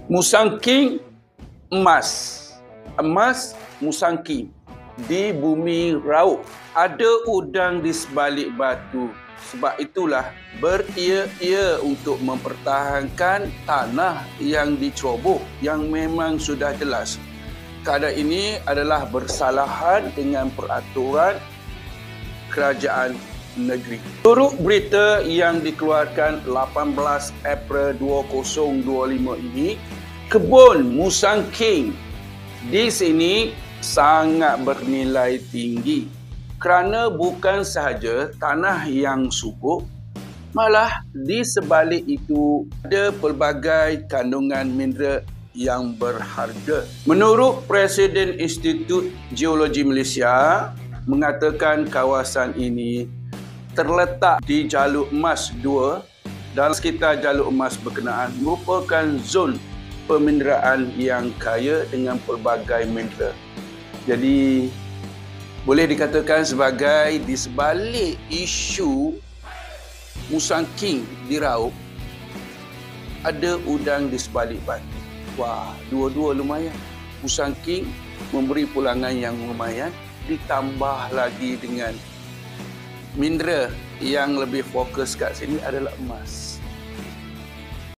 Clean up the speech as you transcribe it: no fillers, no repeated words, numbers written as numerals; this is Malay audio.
Musang King emas. Emas Musang King. Di bumi rauk ada udang di sebalik batu. Sebab itulah beria-ia untuk mempertahankan tanah yang diceroboh yang memang sudah jelas. Keadaan ini adalah bersalahan dengan peraturan kerajaan negeri. Menurut berita yang dikeluarkan 18 April 2025 ini, kebun Musang King di sini sangat bernilai tinggi kerana bukan sahaja tanah yang subur, malah di sebalik itu ada pelbagai kandungan mineral yang berharga. Menurut Presiden Institut Geologi Malaysia mengatakan kawasan ini terletak di Jalur Emas 2 dan sekitar Jalur Emas berkenaan merupakan zon pemineraan yang kaya dengan pelbagai mineral. Jadi boleh dikatakan sebagai di sebalik isu Musang King diraup, ada udang di sebalik batu. Wah, dua-dua lumayan. Musang King memberi pulangan yang lumayan, ditambah lagi dengan mineral yang lebih fokus kat sini adalah emas.